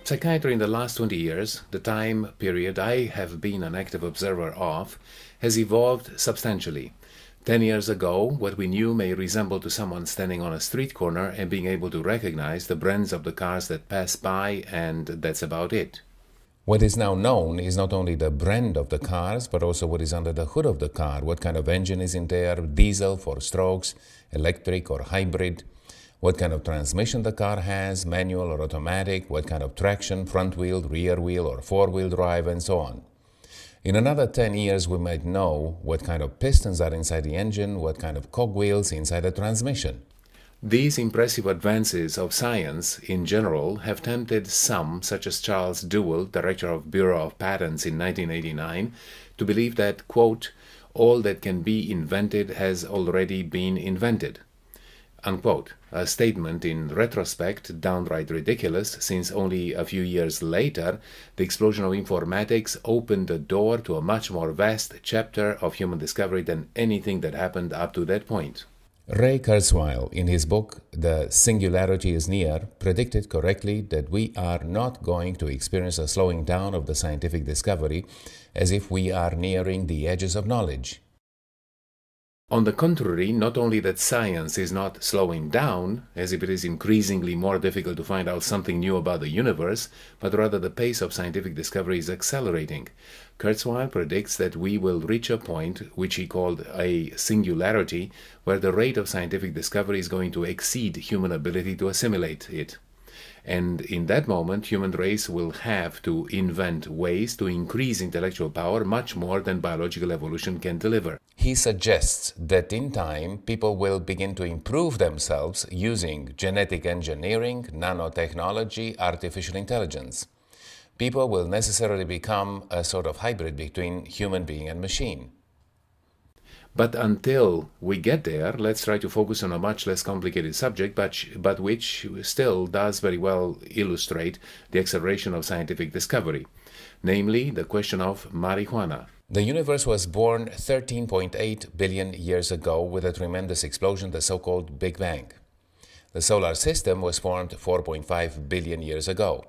Psychiatry in the last 20 years, the time period I have been an active observer of, has evolved substantially. 10 years ago, what we knew may resemble to someone standing on a street corner and being able to recognize the brands of the cars that pass by, and that's about it. What is now known is not only the brand of the cars, but also what is under the hood of the car, what kind of engine is in there, diesel for strokes, electric or hybrid, what kind of transmission the car has, manual or automatic, what kind of traction, front wheel, rear wheel or four-wheel drive, and so on. In another 10 years, we might know what kind of pistons are inside the engine, what kind of cogwheels inside the transmission. These impressive advances of science in general have tempted some, such as Charles Duell, director of Bureau of Patents in 1989, to believe that, quote, all that can be invented has already been invented, unquote, a statement in retrospect downright ridiculous, since only a few years later the explosion of informatics opened the door to a much more vast chapter of human discovery than anything that happened up to that point. Ray Kurzweil, in his book The Singularity is Near, predicted correctly that we are not going to experience a slowing down of the scientific discovery as if we are nearing the edges of knowledge. On the contrary, not only that science is not slowing down, as if it is increasingly more difficult to find out something new about the universe, but rather the pace of scientific discovery is accelerating. Kurzweil predicts that we will reach a point, which he called a singularity, where the rate of scientific discovery is going to exceed human ability to assimilate it. And in that moment, human race will have to invent ways to increase intellectual power much more than biological evolution can deliver. He suggests that in time, people will begin to improve themselves using genetic engineering, nanotechnology, artificial intelligence. People will necessarily become a sort of hybrid between human being and machine. But until we get there, let's try to focus on a much less complicated subject, but which still does very well illustrate the acceleration of scientific discovery, namely the question of marijuana. The universe was born 13.8 billion years ago with a tremendous explosion, the so-called Big Bang. The solar system was formed 4.5 billion years ago.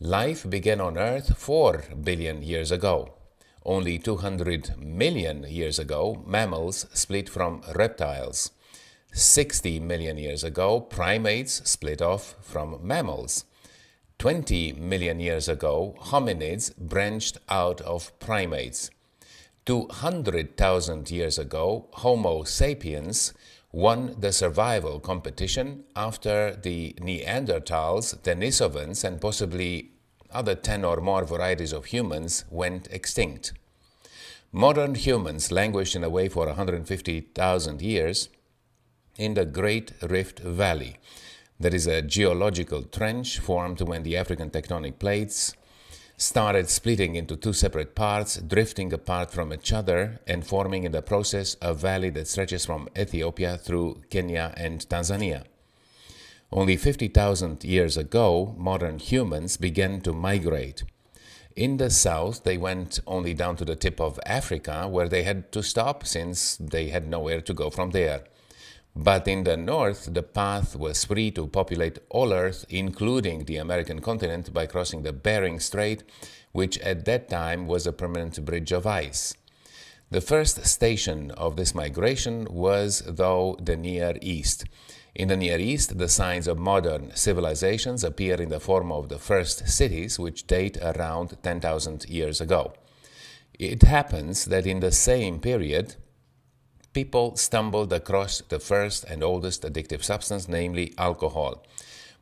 Life began on Earth 4 billion years ago. Only 200 million years ago, mammals split from reptiles. 60 million years ago, primates split off from mammals. 20 million years ago, hominids branched out of primates. 200,000 years ago, Homo sapiens won the survival competition after the Neanderthals, Denisovans, and possibly other 10 or more varieties of humans went extinct. Modern humans languished in a way for 150,000 years in the Great Rift Valley. There is a geological trench formed when the African tectonic plates started splitting into two separate parts, drifting apart from each other and forming in the process a valley that stretches from Ethiopia through Kenya and Tanzania. Only 50,000 years ago, modern humans began to migrate. In the south, they went only down to the tip of Africa, where they had to stop since they had nowhere to go from there. But in the north, the path was free to populate all Earth, including the American continent, by crossing the Bering Strait, which at that time was a permanent bridge of ice. The first station of this migration was, though, the Near East. In the Near East, the signs of modern civilizations appear in the form of the first cities, which date around 10,000 years ago. It happens that in the same period, people stumbled across the first and oldest addictive substance, namely alcohol.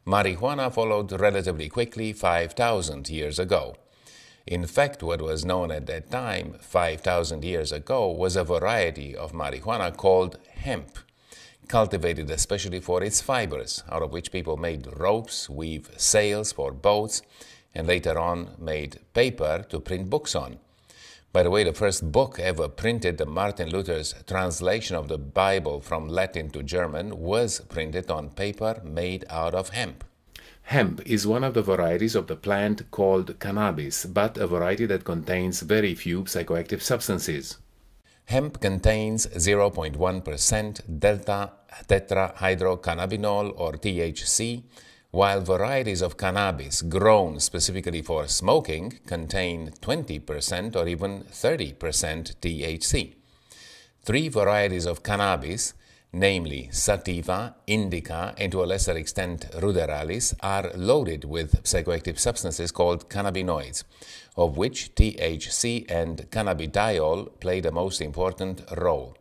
Marijuana followed relatively quickly 5,000 years ago. In fact, what was known at that time, 5,000 years ago, was a variety of marijuana called hemp, cultivated especially for its fibers, out of which people made ropes, weave sails for boats, and later on made paper to print books on. By the way, the first book ever printed, the Martin Luther's translation of the Bible from Latin to German, was printed on paper made out of hemp. Hemp is one of the varieties of the plant called cannabis, but a variety that contains very few psychoactive substances. Hemp contains 0.1% delta tetrahydrocannabinol or THC, while varieties of cannabis grown specifically for smoking contain 20% or even 30% THC. 3 varieties of cannabis, namely sativa, indica, and to a lesser extent ruderalis, are loaded with psychoactive substances called cannabinoids, of which THC and cannabidiol play the most important role.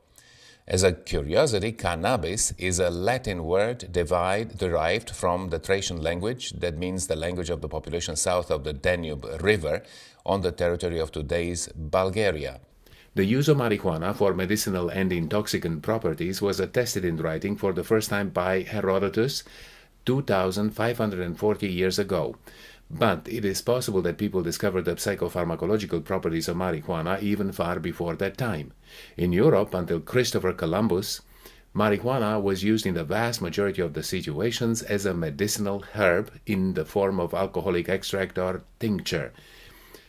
As a curiosity, cannabis is a Latin word derived from the Thracian language that means the language of the population south of the Danube River on the territory of today's Bulgaria. The use of marijuana for medicinal and intoxicant properties was attested in writing for the first time by Herodotus 2,540 years ago. But it is possible that people discovered the psychopharmacological properties of marijuana even far before that time. In Europe, until Christopher Columbus, marijuana was used in the vast majority of the situations as a medicinal herb in the form of alcoholic extract or tincture.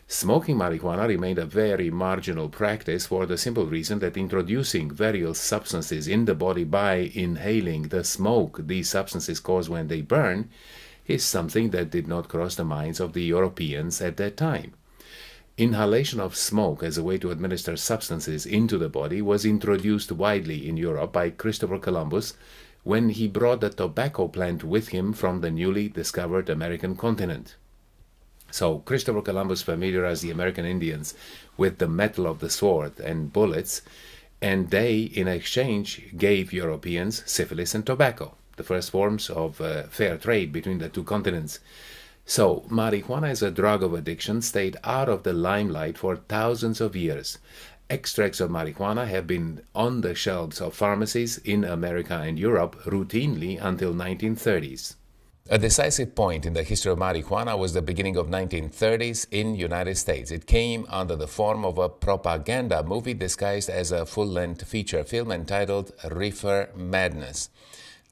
Smoking marijuana remained a very marginal practice for the simple reason that introducing various substances in the body by inhaling the smoke these substances cause when they burn is something that did not cross the minds of the Europeans at that time. Inhalation of smoke as a way to administer substances into the body was introduced widely in Europe by Christopher Columbus when he brought the tobacco plant with him from the newly discovered American continent. So Christopher Columbus familiarized the American Indians with the metal of the sword and bullets, and they, in exchange, gave Europeans syphilis and tobacco, the first forms of fair trade between the two continents. So marijuana as a drug of addiction stayed out of the limelight for thousands of years. Extracts of marijuana have been on the shelves of pharmacies in America and Europe routinely until 1930s. A decisive point in the history of marijuana was the beginning of 1930s in United States. It came under the form of a propaganda movie disguised as a full-length feature film entitled Reefer Madness.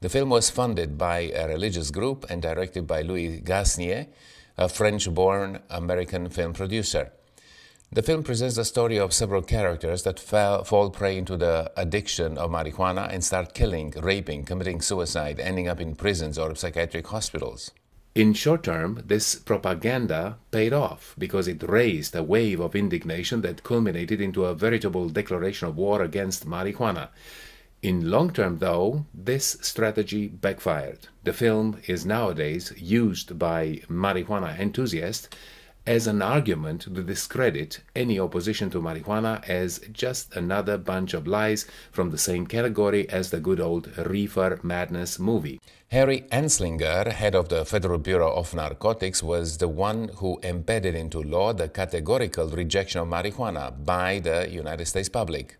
The film was funded by a religious group and directed by Louis Gasnier, a French-born American film producer. The film presents the story of several characters that fall prey into the addiction of marijuana and start killing, raping, committing suicide, ending up in prisons or psychiatric hospitals. In short term, this propaganda paid off because it raised a wave of indignation that culminated into a veritable declaration of war against marijuana. In long term, though, this strategy backfired. The film is nowadays used by marijuana enthusiasts as an argument to discredit any opposition to marijuana as just another bunch of lies from the same category as the good old Reefer Madness movie. Harry Anslinger, head of the Federal Bureau of Narcotics, was the one who embedded into law the categorical rejection of marijuana by the United States public.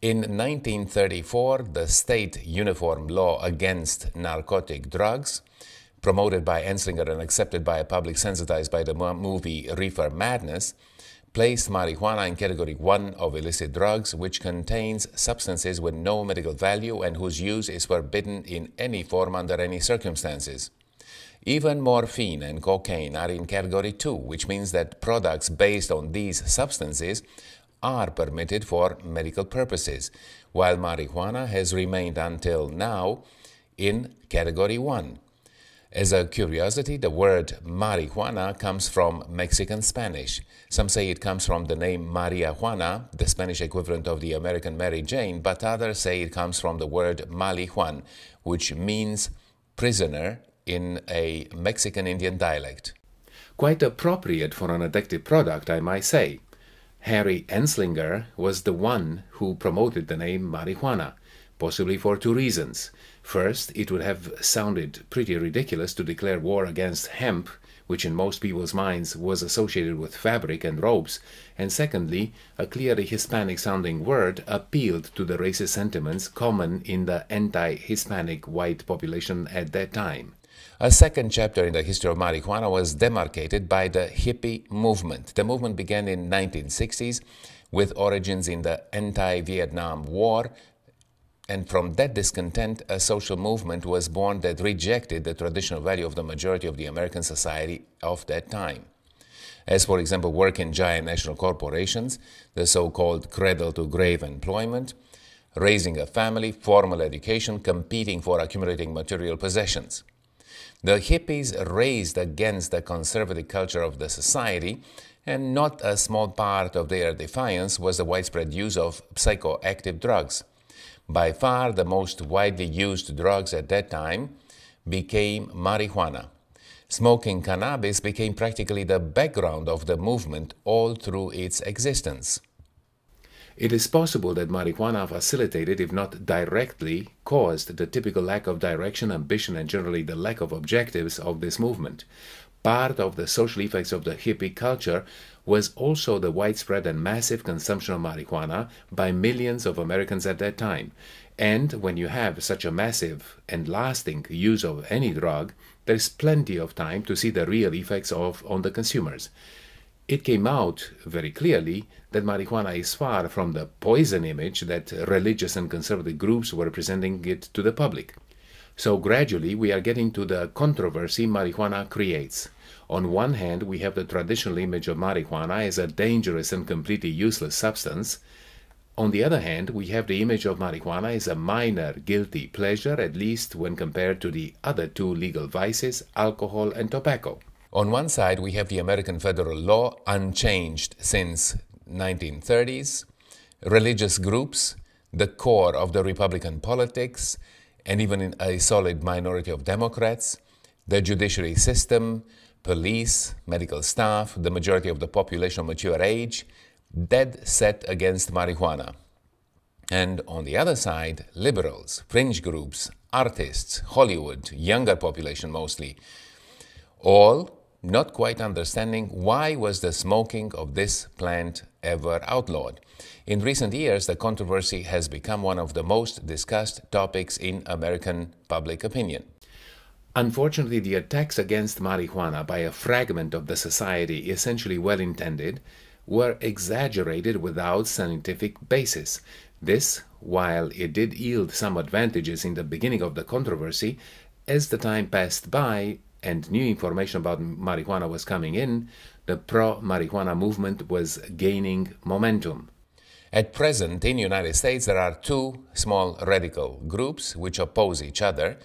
In 1934, the state uniform law against narcotic drugs, promoted by Anslinger and accepted by a public sensitized by the movie Reefer Madness, placed marijuana in Category 1 of illicit drugs, which contains substances with no medical value and whose use is forbidden in any form under any circumstances. Even morphine and cocaine are in Category 2, which means that products based on these substances are permitted for medical purposes, while marijuana has remained until now in Category 1. As a curiosity, the word marijuana comes from Mexican Spanish. Some say it comes from the name Maria Juana, the Spanish equivalent of the American Mary Jane, but others say it comes from the word Malijuan, which means prisoner in a Mexican Indian dialect. Quite appropriate for an addictive product, I might say. Harry Anslinger was the one who promoted the name marijuana, possibly for 2 reasons. First, it would have sounded pretty ridiculous to declare war against hemp, which in most people's minds was associated with fabric and ropes, and secondly, a clearly Hispanic-sounding word appealed to the racist sentiments common in the anti-Hispanic white population at that time. A second chapter in the history of marijuana was demarcated by the hippie movement. The movement began in the 1960s with origins in the anti-Vietnam War, and from that discontent, a social movement was born that rejected the traditional value of the majority of the American society of that time. As, for example, work in giant national corporations, the so-called cradle-to-grave employment, raising a family, formal education, competing for accumulating material possessions. The hippies raised against the conservative culture of the society, and not a small part of their defiance was the widespread use of psychoactive drugs. By far the most widely used drugs at that time became marijuana. Smoking cannabis became practically the background of the movement all through its existence. It is possible that marijuana facilitated, if not directly, caused the typical lack of direction, ambition, and generally the lack of objectives of this movement. Part of the social effects of the hippie culture was also the widespread and massive consumption of marijuana by millions of Americans at that time. And when you have such a massive and lasting use of any drug, there is plenty of time to see the real effects on the consumers. It came out very clearly that marijuana is far from the poison image that religious and conservative groups were presenting it to the public. So gradually we are getting to the controversy marijuana creates. On one hand, we have the traditional image of marijuana as a dangerous and completely useless substance. On the other hand, we have the image of marijuana as a minor guilty pleasure, at least when compared to the other two legal vices, alcohol and tobacco. On one side, we have the American federal law, unchanged since 1930s, religious groups, the core of the Republican politics, and even a solid minority of Democrats, the judiciary system, police, medical staff, the majority of the population of mature age, dead set against marijuana. And on the other side, liberals, fringe groups, artists, Hollywood, younger population mostly, all not quite understanding why was the smoking of this plant ever outlawed. In recent years, the controversy has become one of the most discussed topics in American public opinion. Unfortunately, the attacks against marijuana by a fragment of the society, essentially well-intended, were exaggerated without scientific basis. This, while it did yield some advantages in the beginning of the controversy, as the time passed by and new information about marijuana was coming in, the pro-marijuana movement was gaining momentum. At present, in the United States, there are two small radical groups which oppose each other.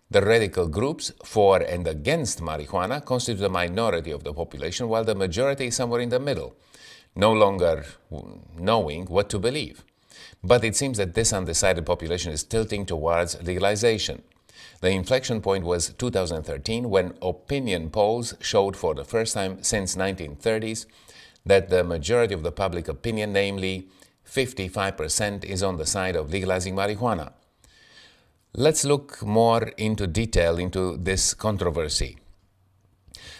The radical groups for and against marijuana constitute the minority of the population, while the majority is somewhere in the middle, no longer knowing what to believe. But it seems that this undecided population is tilting towards legalization. The inflection point was 2013, when opinion polls showed for the first time since 1930s that the majority of the public opinion, namely 55%, is on the side of legalizing marijuana. Let's look more into detail into this controversy.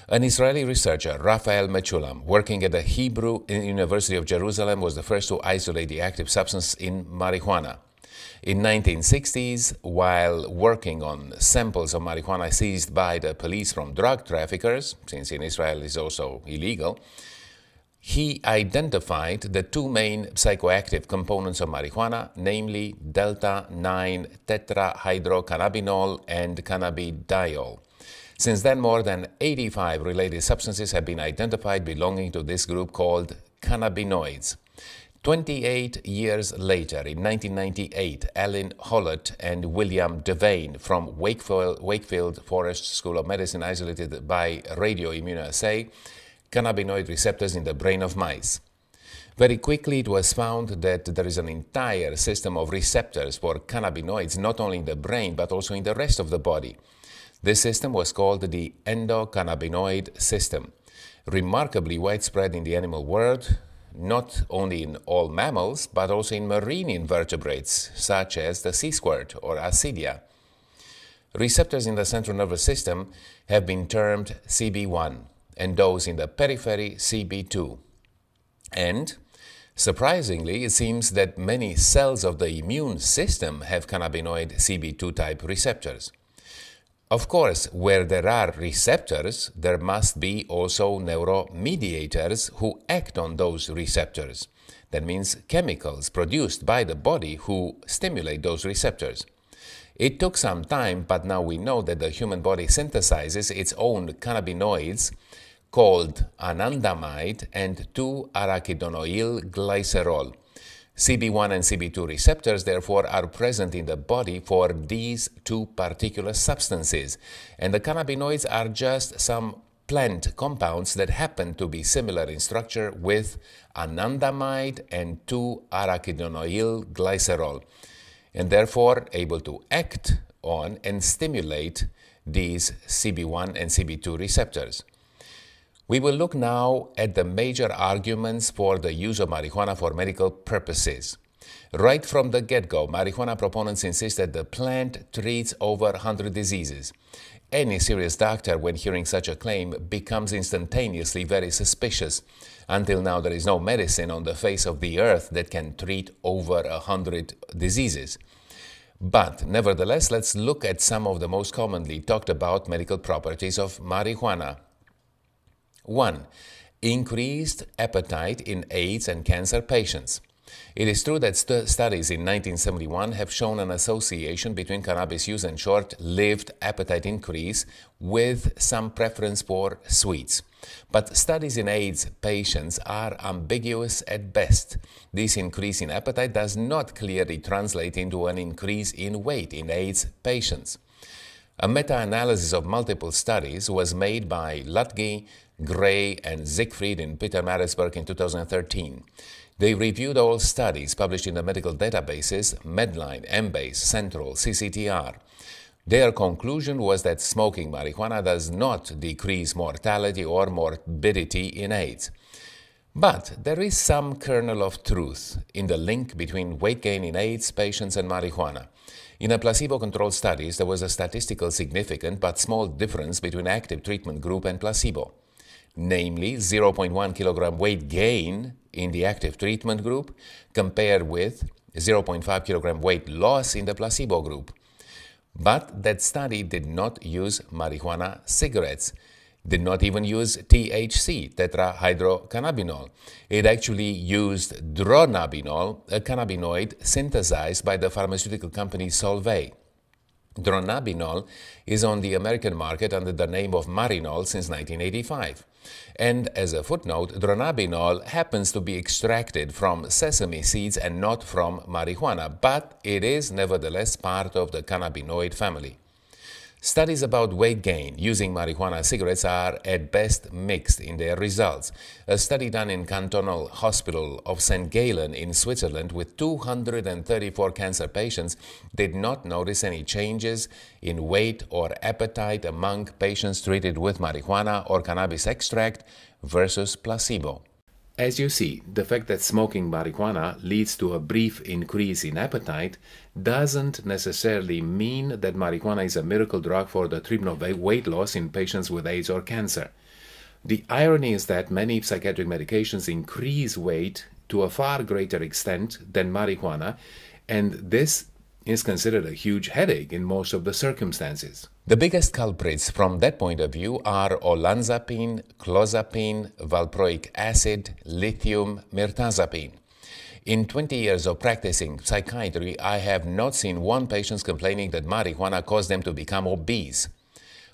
An Israeli researcher, Raphael Mechulam, working at the Hebrew University of Jerusalem, was the first to isolate the active substance in marijuana. In 1960s, while working on samples of marijuana seized by the police from drug traffickers, since in Israel it is also illegal, he identified the two main psychoactive components of marijuana, namely delta-9 tetrahydrocannabinol and cannabidiol. Since then, more than 85 related substances have been identified belonging to this group called cannabinoids. 28 years later, in 1998, Alan Hollett and William Devane from Wakefield Forest School of Medicine isolated by radioimmunoassay cannabinoid receptors in the brain of mice. Very quickly, it was found that there is an entire system of receptors for cannabinoids, not only in the brain, but also in the rest of the body. This system was called the endocannabinoid system, remarkably widespread in the animal world, not only in all mammals, but also in marine invertebrates, such as the sea squirt or Ascidia. Receptors in the central nervous system have been termed CB1, and those in the periphery CB2. And, surprisingly, it seems that many cells of the immune system have cannabinoid CB2 type receptors. Of course, where there are receptors, there must be also neuromediators who act on those receptors. That means chemicals produced by the body who stimulate those receptors. It took some time, but now we know that the human body synthesizes its own cannabinoids called anandamide and 2-arachidonyl glycerol. CB1 and CB2 receptors, therefore, are present in the body for these two particular substances, and the cannabinoids are just some plant compounds that happen to be similar in structure with anandamide and 2-arachidonyl glycerol, and therefore able to act on and stimulate these CB1 and CB2 receptors. We will look now at the major arguments for the use of marijuana for medical purposes. Right from the get-go, marijuana proponents insist that the plant treats over 100 diseases. Any serious doctor, when hearing such a claim, becomes instantaneously very suspicious. Until now, there is no medicine on the face of the earth that can treat over 100 diseases. But nevertheless, let's look at some of the most commonly talked about medical properties of marijuana. 1. Increased appetite in AIDS and cancer patients. It is true that studies in 1971 have shown an association between cannabis use and short-lived appetite increase with some preference for sweets. But studies in AIDS patients are ambiguous at best. This increase in appetite does not clearly translate into an increase in weight in AIDS patients. A meta-analysis of multiple studies was made by Lutge, Gray, and Siegfried in Peter-Maritzburg in 2013. They reviewed all studies published in the medical databases Medline, Embase, Central, CCTR. Their conclusion was that smoking marijuana does not decrease mortality or morbidity in AIDS. But there is some kernel of truth in the link between weight gain in AIDS patients and marijuana. In a placebo-controlled studies, there was a statistical significant but small difference between active treatment group and placebo. Namely, 0.1 kilogram weight gain in the active treatment group compared with 0.5 kilogram weight loss in the placebo group. But that study did not use marijuana cigarettes, did not even use THC, tetrahydrocannabinol. It actually used dronabinol, a cannabinoid synthesized by the pharmaceutical company Solvay. Dronabinol is on the American market under the name of Marinol since 1985. And as a footnote, dronabinol happens to be extracted from sesame seeds and not from marijuana, but it is nevertheless part of the cannabinoid family. Studies about weight gain using marijuana cigarettes are at best mixed in their results. A study done in Cantonal Hospital of St. Gallen in Switzerland with 234 cancer patients did not notice any changes in weight or appetite among patients treated with marijuana or cannabis extract versus placebo. As you see, the fact that smoking marijuana leads to a brief increase in appetite doesn't necessarily mean that marijuana is a miracle drug for the treatment of weight loss in patients with AIDS or cancer. The irony is that many psychiatric medications increase weight to a far greater extent than marijuana, and this is considered a huge headache in most of the circumstances. The biggest culprits from that point of view are olanzapine, clozapine, valproic acid, lithium, mirtazapine. In 20 years of practicing psychiatry, I have not seen one patient complaining that marijuana caused them to become obese.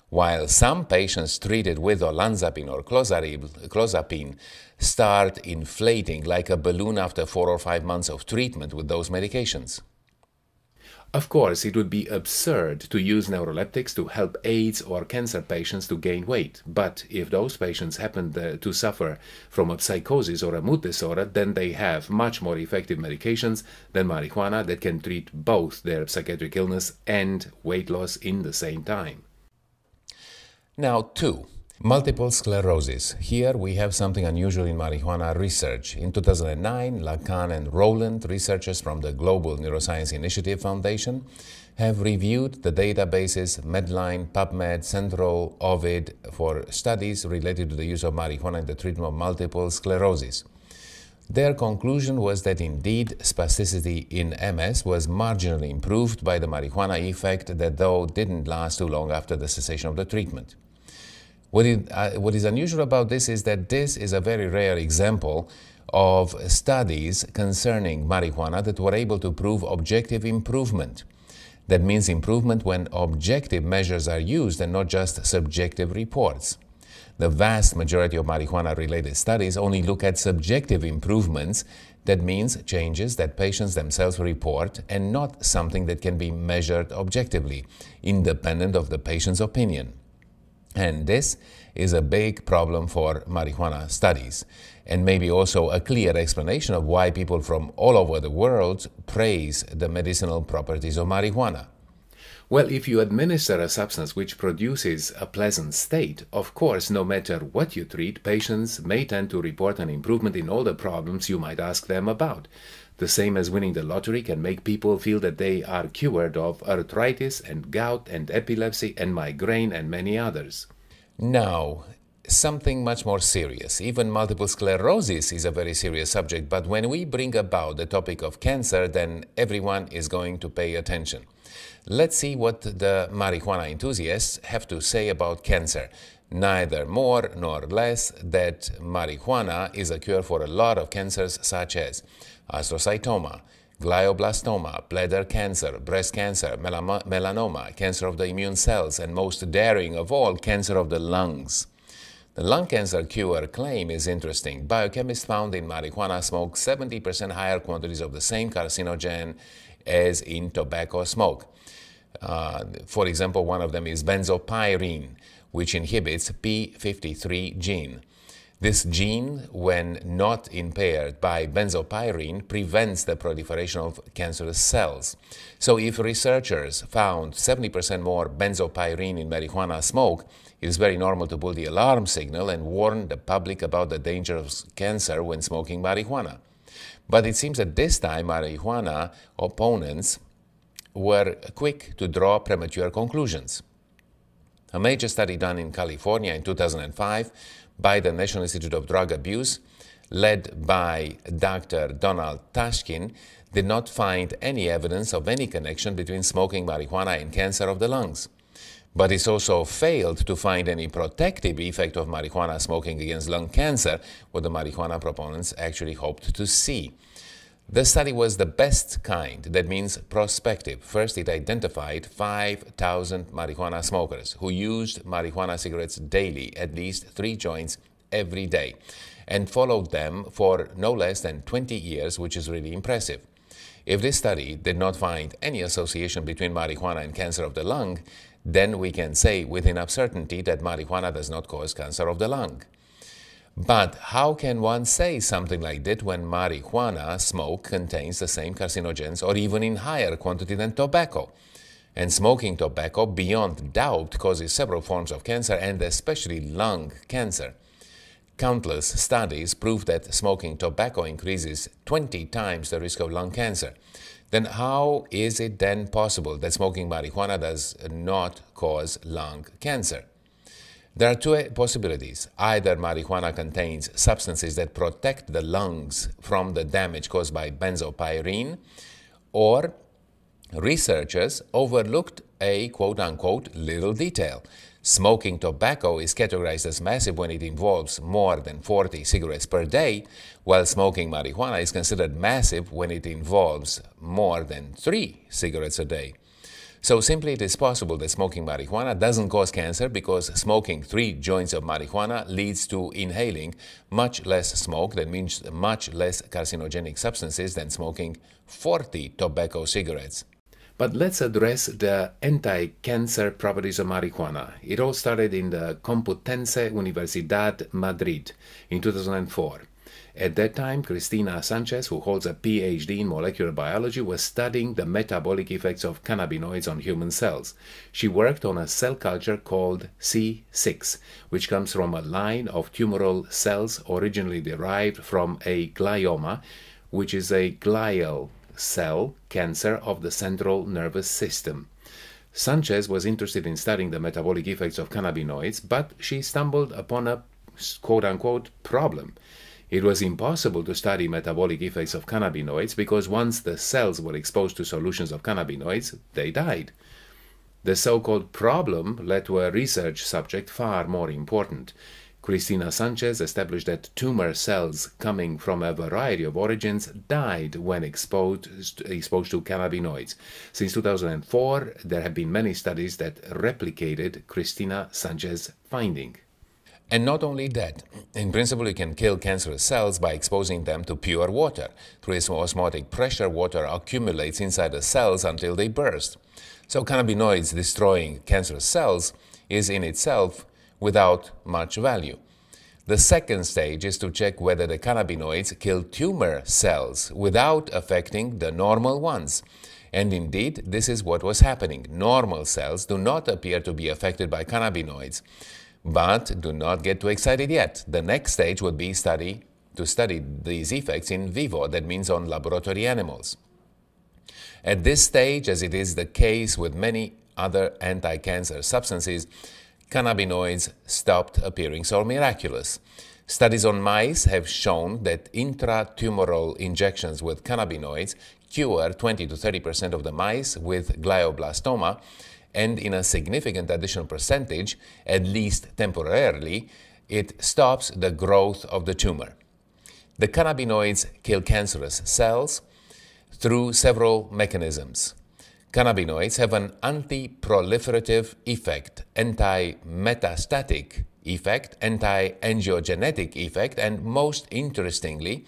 While some patients treated with olanzapine or clozapine start inflating like a balloon after 4 or 5 months of treatment with those medications. Of course, it would be absurd to use neuroleptics to help AIDS or cancer patients to gain weight. But if those patients happen to suffer from a psychosis or a mood disorder, then they have much more effective medications than marijuana that can treat both their psychiatric illness and weight loss in the same time. Now, 2. Multiple sclerosis. Here we have something unusual in marijuana research. In 2009, Lacan and Rowland, researchers from the Global Neuroscience Initiative Foundation, have reviewed the databases Medline, PubMed, Central, Ovid for studies related to the use of marijuana in the treatment of multiple sclerosis. Their conclusion was that indeed spasticity in MS was marginally improved by the marijuana effect that though didn't last too long after the cessation of the treatment. What is unusual about this is that this is a very rare example of studies concerning marijuana that were able to prove objective improvement. That means improvement when objective measures are used and not just subjective reports. The vast majority of marijuana-related studies only look at subjective improvements That means changes that patients themselves report and not something that can be measured objectively, independent of the patient's opinion. And this is a big problem for marijuana studies, and maybe also a clear explanation of why people from all over the world praise the medicinal properties of marijuana. Well, if you administer a substance which produces a pleasant state, of course, no matter what you treat, patients may tend to report an improvement in all the problems you might ask them about. The same as winning the lottery can make people feel that they are cured of arthritis and gout and epilepsy and migraine and many others. Now, something much more serious. Even multiple sclerosis is a very serious subject, but when we bring about the topic of cancer, then everyone is going to pay attention. Let's see what the marijuana enthusiasts have to say about cancer. Neither more nor less that marijuana is a cure for a lot of cancers such as astrocytoma, glioblastoma, bladder cancer, breast cancer, melanoma, cancer of the immune cells, and most daring of all, cancer of the lungs. The lung cancer cure claim is interesting. Biochemists found in marijuana smoke 70% higher quantities of the same carcinogen as in tobacco smoke. For example, one of them is benzopyrene, which inhibits p53 gene. This gene, when not impaired by benzopyrene, prevents the proliferation of cancerous cells. So if researchers found 70% more benzopyrene in marijuana smoke, it is very normal to pull the alarm signal and warn the public about the danger of cancer when smoking marijuana. But it seems that this time marijuana opponents were quick to draw premature conclusions. A major study done in California in 2005 by the National Institute of Drug Abuse, led by Dr. Donald Tashkin, did not find any evidence of any connection between smoking marijuana and cancer of the lungs. But it also failed to find any protective effect of marijuana smoking against lung cancer, what the marijuana proponents actually hoped to see. The study was the best kind, that means prospective. First, it identified 5,000 marijuana smokers who used marijuana cigarettes daily, at least 3 joints every day, and followed them for no less than 20 years, which is really impressive. If this study did not find any association between marijuana and cancer of the lung, then we can say with enough certainty that marijuana does not cause cancer of the lung. But how can one say something like that when marijuana smoke contains the same carcinogens or even in higher quantity than tobacco? And smoking tobacco, beyond doubt, causes several forms of cancer and especially lung cancer. Countless studies prove that smoking tobacco increases 20 times the risk of lung cancer. Then how is it then possible that smoking marijuana does not cause lung cancer? There are 2 possibilities. Either marijuana contains substances that protect the lungs from the damage caused by benzopyrene, or researchers overlooked a quote-unquote little detail. Smoking tobacco is categorized as massive when it involves more than 40 cigarettes per day, while smoking marijuana is considered massive when it involves more than 3 cigarettes a day. So simply it is possible that smoking marijuana doesn't cause cancer because smoking 3 joints of marijuana leads to inhaling much less smoke, that means much less carcinogenic substances than smoking 40 tobacco cigarettes. But let's address the anti-cancer properties of marijuana. It all started in the Complutense Universidad Madrid in 2004. At that time, Cristina Sanchez, who holds a PhD in molecular biology, was studying the metabolic effects of cannabinoids on human cells. She worked on a cell culture called C6, which comes from a line of tumoral cells originally derived from a glioma, which is a glial cell cancer of the central nervous system. Sanchez was interested in studying the metabolic effects of cannabinoids, but she stumbled upon a quote-unquote problem. It was impossible to study metabolic effects of cannabinoids because once the cells were exposed to solutions of cannabinoids, they died. The so-called problem led to a research subject far more important. Cristina Sanchez established that tumor cells coming from a variety of origins died when exposed to cannabinoids. Since 2004, there have been many studies that replicated Cristina Sanchez's finding. And not only that, in principle, you can kill cancerous cells by exposing them to pure water. Through osmotic pressure, water accumulates inside the cells until they burst. So cannabinoids destroying cancerous cells is in itself without much value. The second stage is to check whether the cannabinoids kill tumor cells without affecting the normal ones. And indeed, this is what was happening. Normal cells do not appear to be affected by cannabinoids. But do not get too excited yet. The next stage would be to study these effects in vivo, that means on laboratory animals. At this stage, as it is the case with many other anti-cancer substances, cannabinoids stopped appearing so miraculous. Studies on mice have shown that intratumoral injections with cannabinoids cure 20 to 30% of the mice with glioblastoma, and in a significant additional percentage, at least temporarily, it stops the growth of the tumor. The cannabinoids kill cancerous cells through several mechanisms. Cannabinoids have an anti-proliferative effect, anti-metastatic effect, anti-angiogenetic effect, and most interestingly,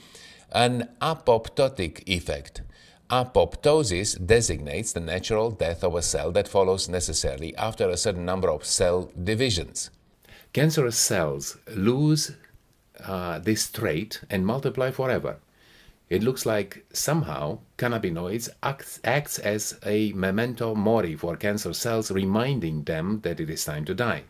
an apoptotic effect. Apoptosis designates the natural death of a cell that follows necessarily after a certain number of cell divisions. Cancerous cells lose this trait and multiply forever. It looks like somehow cannabinoids acts as a memento mori for cancer cells, reminding them that it is time to die.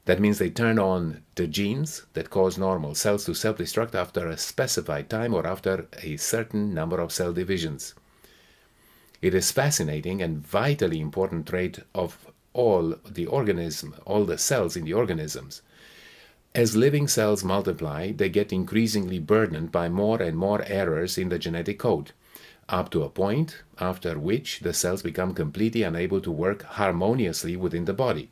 That means they turn on the genes that cause normal cells to self-destruct after a specified time or after a certain number of cell divisions. It is fascinating and vitally important trait of all the cells in the organisms. As living cells multiply, they get increasingly burdened by more and more errors in the genetic code, up to a point after which the cells become completely unable to work harmoniously within the body.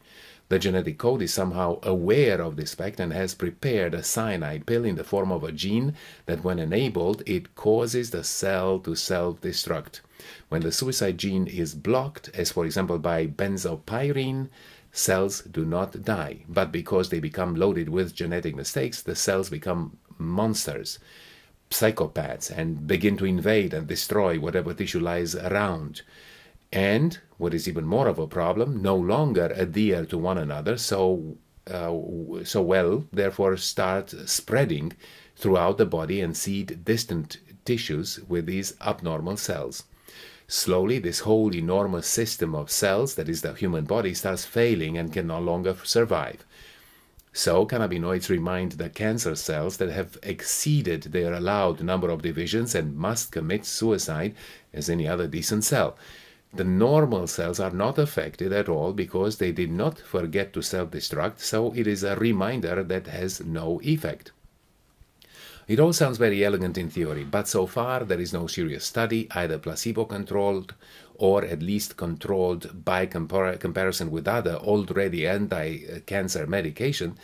The genetic code is somehow aware of this fact and has prepared a cyanide pill in the form of a gene that, when enabled, it causes the cell to self-destruct. When the suicide gene is blocked, as for example by benzopyrene, cells do not die. But because they become loaded with genetic mistakes, the cells become monsters, psychopaths, and begin to invade and destroy whatever tissue lies around. And, what is even more of a problem, no longer adhere to one another so well, therefore start spreading throughout the body and seed distant tissues with these abnormal cells. Slowly, this whole enormous system of cells, that is the human body, starts failing and can no longer survive. So, cannabinoids remind the cancer cells that have exceeded their allowed number of divisions and must commit suicide as any other decent cell. The normal cells are not affected at all because they did not forget to self-destruct, so it is a reminder that has no effect. It all sounds very elegant in theory, but so far there is no serious study, either placebo-controlled or at least controlled by comparison with other already anti-cancer medication,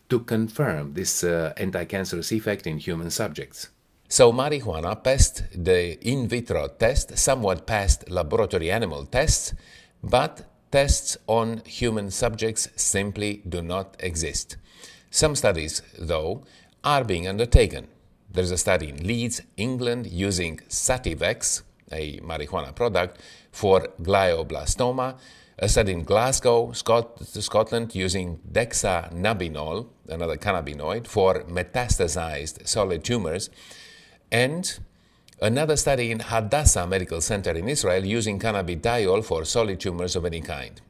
to confirm this anti-cancerous effect in human subjects. So marijuana passed the in vitro test, somewhat passed laboratory animal tests, but tests on human subjects simply do not exist. Some studies, though, are being undertaken. There's a study in Leeds, England, using Sativex, a marijuana product, for glioblastoma, a study in Glasgow, Scotland, using dexanabinol, another cannabinoid, for metastasized solid tumors, and another study in Hadassah Medical Center in Israel using cannabidiol for solid tumors of any kind.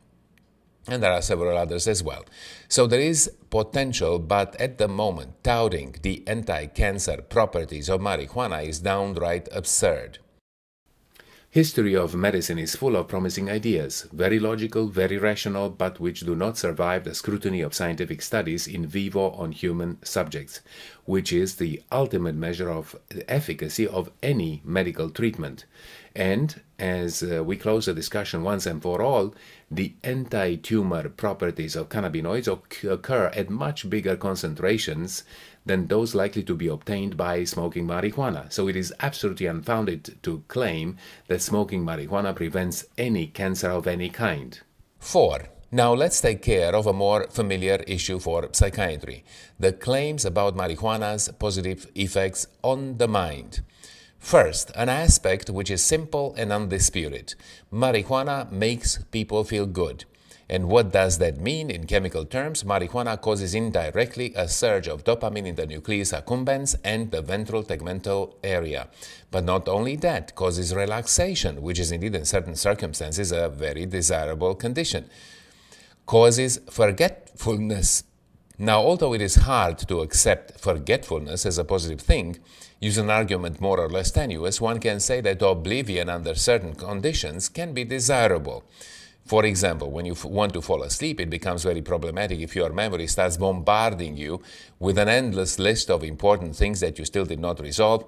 And there are several others as well. So there is potential, but at the moment, touting the anti-cancer properties of marijuana is downright absurd. History of medicine is full of promising ideas, very logical, very rational, but which do not survive the scrutiny of scientific studies in vivo on human subjects, which is the ultimate measure of efficacy of any medical treatment. And, as we close the discussion once and for all, the anti-tumor properties of cannabinoids occur at much bigger concentrations than those likely to be obtained by smoking marijuana. So it is absolutely unfounded to claim that smoking marijuana prevents any cancer of any kind. 4. Now let's take care of a more familiar issue for psychiatry, the claims about marijuana's positive effects on the mind. First, an aspect which is simple and undisputed. Marijuana makes people feel good. And what does that mean in chemical terms? Marijuana causes indirectly a surge of dopamine in the nucleus accumbens and the ventral tegmental area. But not only that, causes relaxation, which is indeed in certain circumstances a very desirable condition. Causes forgetfulness. Now, although it is hard to accept forgetfulness as a positive thing, use an argument more or less tenuous, one can say that oblivion under certain conditions can be desirable. For example, when you want to fall asleep, it becomes very problematic if your memory starts bombarding you with an endless list of important things that you still did not resolve,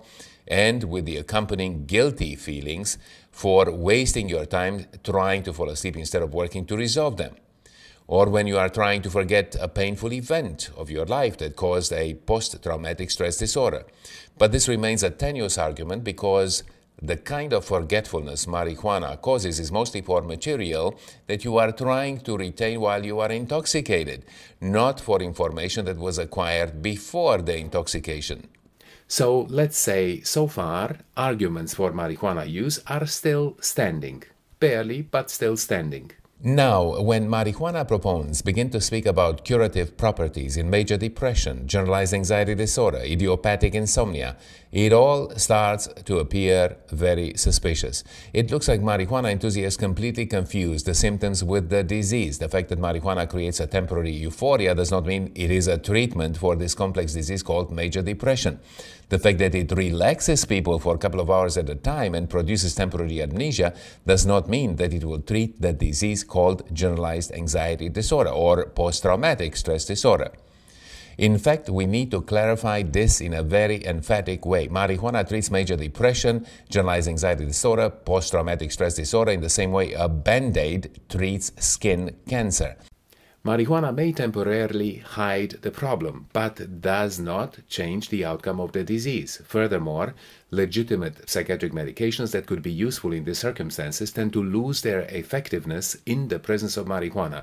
and with the accompanying guilty feelings for wasting your time trying to fall asleep instead of working to resolve them. Or when you are trying to forget a painful event of your life that caused a post-traumatic stress disorder. But this remains a tenuous argument because the kind of forgetfulness marijuana causes is mostly for material that you are trying to retain while you are intoxicated, not for information that was acquired before the intoxication. So let's say, so far, arguments for marijuana use are still standing. Barely, but still standing. Now, when marijuana proponents begin to speak about curative properties in major depression, generalized anxiety disorder, idiopathic insomnia, it all starts to appear very suspicious. It looks like marijuana enthusiasts completely confuse the symptoms with the disease. The fact that marijuana creates a temporary euphoria does not mean it is a treatment for this complex disease called major depression. The fact that it relaxes people for a couple of hours at a time and produces temporary amnesia does not mean that it will treat the disease called generalized anxiety disorder or post-traumatic stress disorder. In fact, we need to clarify this in a very emphatic way. Marijuana treats major depression, generalized anxiety disorder, post-traumatic stress disorder in the same way a Band-Aid treats skin cancer. Marijuana may temporarily hide the problem, but does not change the outcome of the disease. Furthermore, legitimate psychiatric medications that could be useful in these circumstances tend to lose their effectiveness in the presence of marijuana.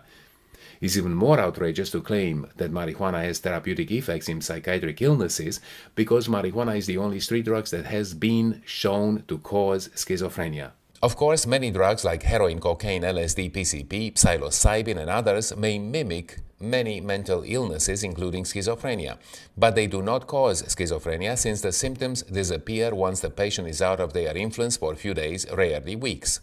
It's even more outrageous to claim that marijuana has therapeutic effects in psychiatric illnesses because marijuana is the only street drug that has been shown to cause schizophrenia. Of course, many drugs like heroin, cocaine, LSD, PCP, psilocybin, and others may mimic many mental illnesses, including schizophrenia. But they do not cause schizophrenia since the symptoms disappear once the patient is out of their influence for a few days, rarely weeks.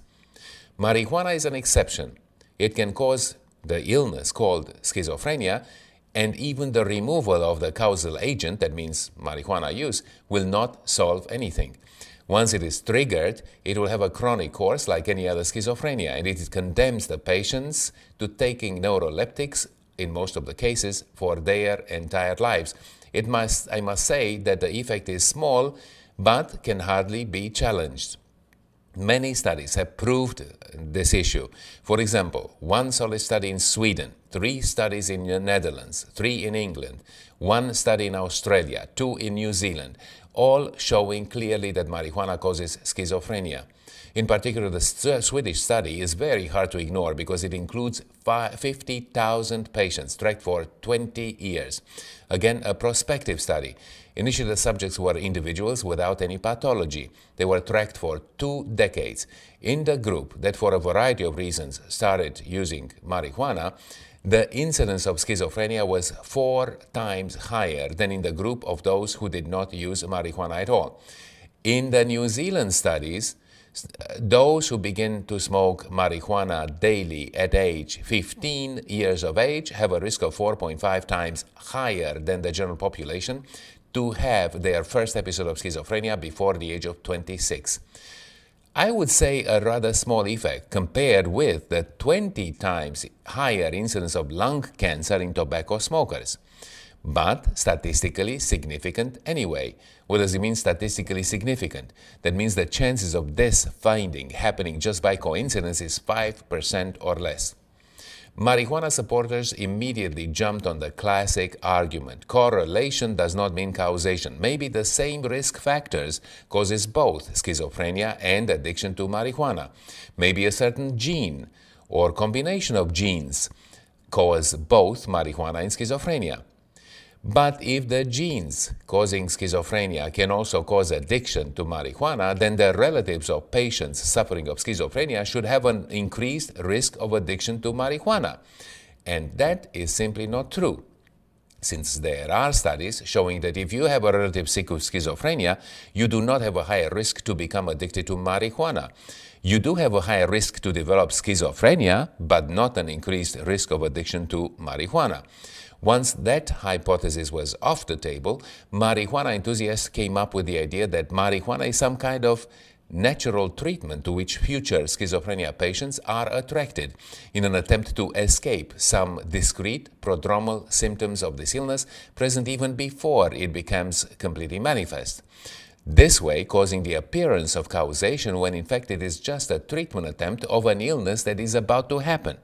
Marijuana is an exception. It can cause the illness called schizophrenia, and even the removal of the causal agent, that means marijuana use, will not solve anything. Once it is triggered, it will have a chronic course like any other schizophrenia, and it condemns the patients to taking neuroleptics, in most of the cases, for their entire lives. I must say that the effect is small, but can hardly be challenged. Many studies have proved this issue. For example, one solid study in Sweden, 3 studies in the Netherlands, 3 in England, 1 study in Australia, 2 in New Zealand, all showing clearly that marijuana causes schizophrenia. In particular, the Swedish study is very hard to ignore because it includes 50,000 patients tracked for 20 years. Again, a prospective study. Initially, the subjects were individuals without any pathology. They were tracked for 2 decades. In the group that, for a variety of reasons, started using marijuana, the incidence of schizophrenia was 4 times higher than in the group of those who did not use marijuana at all. In the New Zealand studies, those who begin to smoke marijuana daily at age 15 years of age have a risk of 4.5 times higher than the general population to have their first episode of schizophrenia before the age of 26. I would say a rather small effect compared with the 20 times higher incidence of lung cancer in tobacco smokers. But statistically significant anyway. What does it mean statistically significant? That means the chances of this finding happening just by coincidence is 5% or less. Marijuana supporters immediately jumped on the classic argument. Correlation does not mean causation. Maybe the same risk factors causes both schizophrenia and addiction to marijuana. Maybe a certain gene or combination of genes cause both marijuana and schizophrenia. But if the genes causing schizophrenia can also cause addiction to marijuana, then the relatives of patients suffering of schizophrenia should have an increased risk of addiction to marijuana. And that is simply not true, since there are studies showing that if you have a relative sick with schizophrenia, you do not have a higher risk to become addicted to marijuana. You do have a higher risk to develop schizophrenia, but not an increased risk of addiction to marijuana. Once that hypothesis was off the table, marijuana enthusiasts came up with the idea that marijuana is some kind of natural treatment to which future schizophrenia patients are attracted in an attempt to escape some discrete prodromal symptoms of this illness present even before it becomes completely manifest. This way causing the appearance of causation when in fact it is just a treatment attempt of an illness that is about to happen.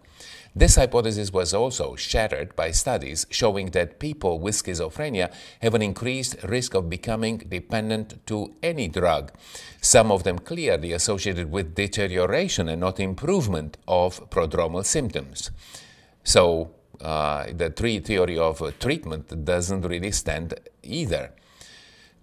This hypothesis was also shattered by studies showing that people with schizophrenia have an increased risk of becoming dependent to any drug, some of them clearly associated with deterioration and not improvement of prodromal symptoms. So the theory of treatment doesn't really stand either.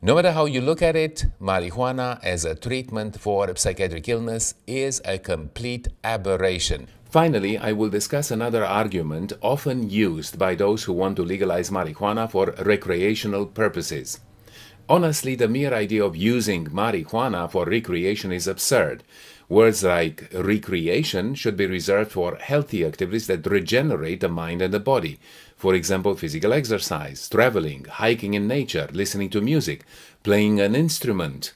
No matter how you look at it, marijuana as a treatment for psychiatric illness is a complete aberration. Finally, I will discuss another argument often used by those who want to legalize marijuana for recreational purposes. Honestly, the mere idea of using marijuana for recreation is absurd. Words like recreation should be reserved for healthy activities that regenerate the mind and the body. For example, physical exercise, traveling, hiking in nature, listening to music, playing an instrument.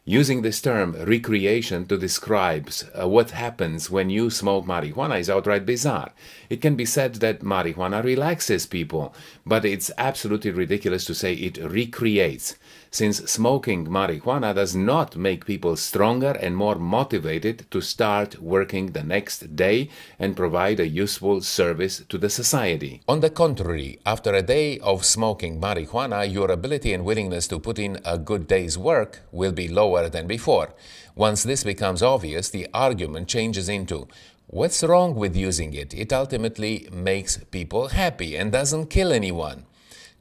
Using this term recreation to describe what happens when you smoke marijuana is outright bizarre. It can be said that marijuana relaxes people, but it's absolutely ridiculous to say it recreates, since smoking marijuana does not make people stronger and more motivated to start working the next day and provide a useful service to the society. On the contrary, after a day of smoking marijuana, your ability and willingness to put in a good day's work will be lower than before. Once this becomes obvious, the argument changes into, what's wrong with using it? It ultimately makes people happy and doesn't kill anyone.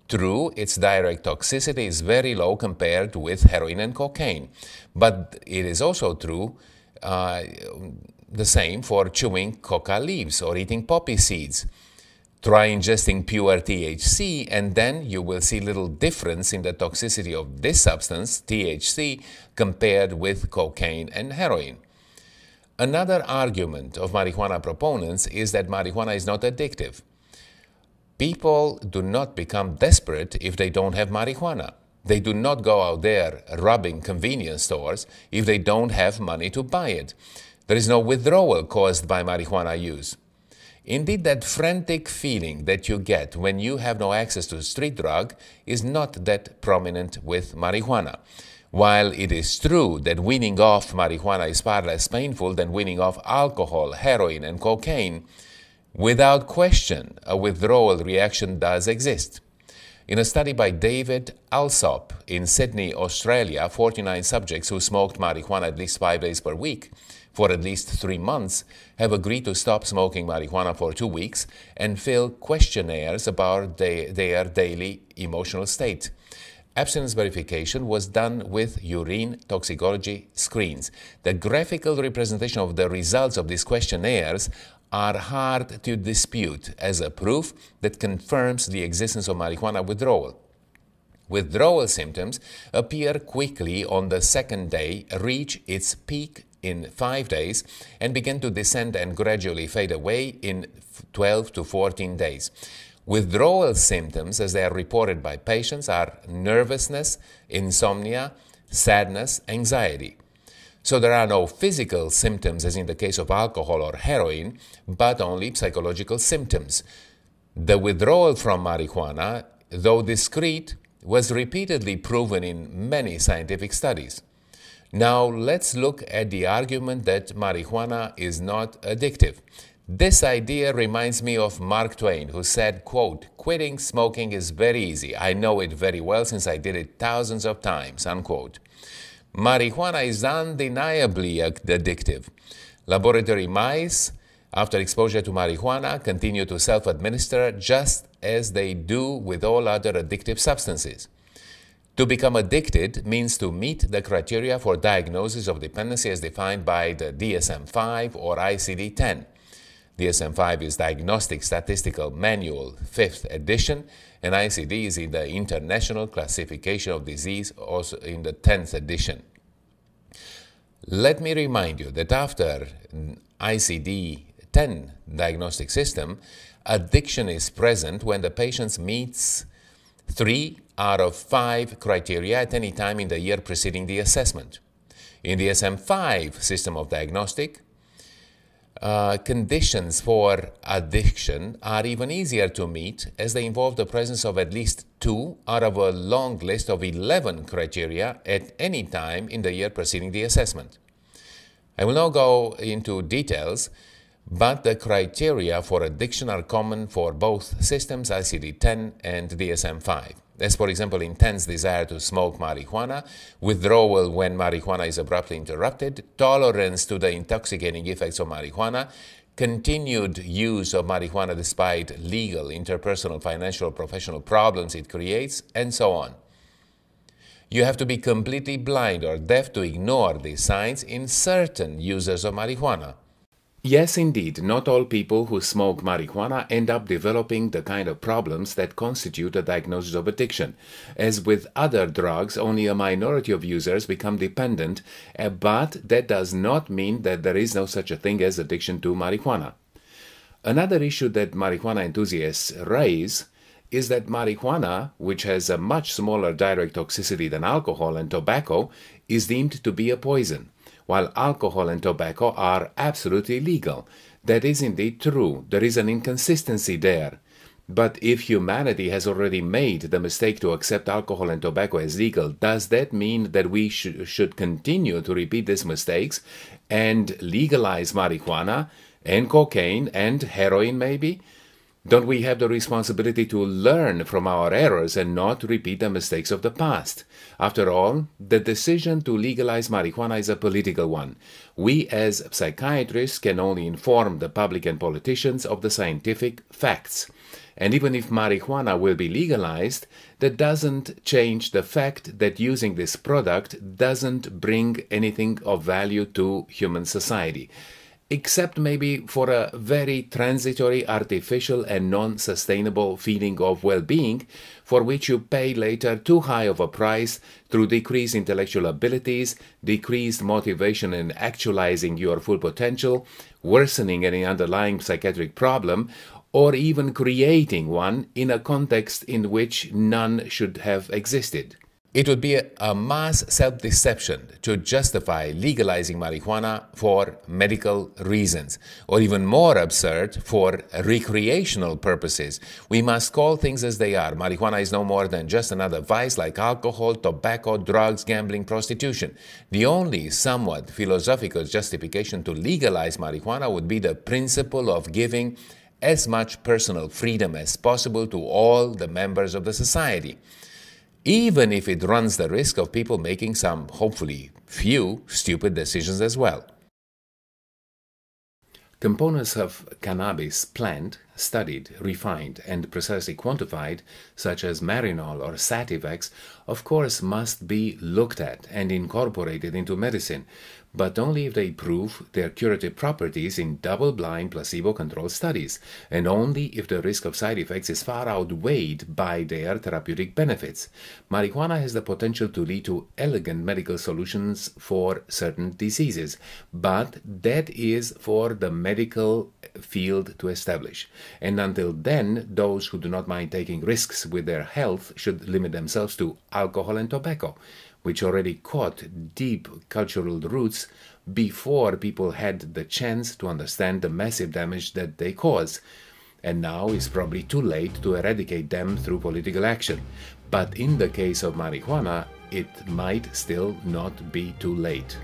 True, its direct toxicity is very low compared with heroin and cocaine, but it is also true the same for chewing coca leaves or eating poppy seeds. Try ingesting pure THC and then you will see little difference in the toxicity of this substance, THC, compared with cocaine and heroin. Another argument of marijuana proponents is that marijuana is not addictive. People do not become desperate if they don't have marijuana. They do not go out there robbing convenience stores if they don't have money to buy it. There is no withdrawal caused by marijuana use. Indeed, that frantic feeling that you get when you have no access to a street drug is not that prominent with marijuana. While it is true that weaning off marijuana is far less painful than weaning off alcohol, heroin, and cocaine, without question, a withdrawal reaction does exist. In a study by David Alsop in Sydney, Australia, 49 subjects who smoked marijuana at least 5 days per week for at least 3 months have agreed to stop smoking marijuana for 2 weeks and fill questionnaires about their daily emotional state. Abstinence verification was done with urine toxicology screens. The graphical representation of the results of these questionnaires are hard to dispute as a proof that confirms the existence of marijuana withdrawal. Withdrawal symptoms appear quickly on the second day, reach its peak in 5 days, and begin to descend and gradually fade away in 12 to 14 days. Withdrawal symptoms, as they are reported by patients, are nervousness, insomnia, sadness, anxiety. So there are no physical symptoms as in the case of alcohol or heroin, but only psychological symptoms. The withdrawal from marijuana, though discrete, was repeatedly proven in many scientific studies. Now let's look at the argument that marijuana is not addictive. This idea reminds me of Mark Twain, who said, quote, "Quitting smoking is very easy. I know it very well since I did it thousands of times," unquote. Marijuana is undeniably addictive. Laboratory mice after exposure to marijuana, continue to self-administer just as they do with all other addictive substances. To become addicted means to meet the criteria for diagnosis of dependency as defined by the DSM-5 or ICD-10. DSM-5 is Diagnostic Statistical Manual, 5th edition, and ICD is in the International Classification of Disease, also in the 10th edition. Let me remind you that after ICD-10 diagnostic system, addiction is present when the patient meets 3 out of 5 criteria at any time in the year preceding the assessment. In the DSM-5 system of diagnostic, conditions for addiction are even easier to meet as they involve the presence of at least 2 out of a long list of 11 criteria at any time in the year preceding the assessment. I will not go into details, but the criteria for addiction are common for both systems, ICD-10 and DSM-5. As, for example, intense desire to smoke marijuana, withdrawal when marijuana is abruptly interrupted, tolerance to the intoxicating effects of marijuana, continued use of marijuana despite legal, interpersonal, financial, professional problems it creates, and so on. You have to be completely blind or deaf to ignore these signs in certain users of marijuana. Yes, indeed, not all people who smoke marijuana end up developing the kind of problems that constitute a diagnosis of addiction. As with other drugs, only a minority of users become dependent, but that does not mean that there is no such a thing as addiction to marijuana. Another issue that marijuana enthusiasts raise is that marijuana, which has a much smaller direct toxicity than alcohol and tobacco, is deemed to be a poison, while alcohol and tobacco are absolutely legal. That is indeed true. There is an inconsistency there. But if humanity has already made the mistake to accept alcohol and tobacco as legal, does that mean that we should continue to repeat these mistakes and legalize marijuana and cocaine and heroin maybe? Don't we have the responsibility to learn from our errors and not repeat the mistakes of the past? After all, the decision to legalize marijuana is a political one. We as psychiatrists can only inform the public and politicians of the scientific facts. And even if marijuana will be legalized, that doesn't change the fact that using this product doesn't bring anything of value to human society, except maybe for a very transitory, artificial and non-sustainable feeling of well-being, for which you pay later too high of a price through decreased intellectual abilities, decreased motivation in actualizing your full potential, worsening any underlying psychiatric problem, or even creating one in a context in which none should have existed. It would be a mass self-deception to justify legalizing marijuana for medical reasons, or even more absurd, for recreational purposes. We must call things as they are. Marijuana is no more than just another vice like alcohol, tobacco, drugs, gambling, prostitution. The only somewhat philosophical justification to legalize marijuana would be the principle of giving as much personal freedom as possible to all the members of the society, even if it runs the risk of people making some, hopefully few, stupid decisions as well. Components of cannabis plant, studied, refined, and precisely quantified, such as marinol or sativex, of course must be looked at and incorporated into medicine, but only if they prove their curative properties in double-blind placebo-controlled studies, and only if the risk of side effects is far outweighed by their therapeutic benefits. Marijuana has the potential to lead to elegant medical solutions for certain diseases, but that is for the medical field to establish. And until then, those who do not mind taking risks with their health should limit themselves to alcohol and tobacco, which already caught deep cultural roots before people had the chance to understand the massive damage that they cause. And now it's probably too late to eradicate them through political action. But in the case of marijuana, it might still not be too late.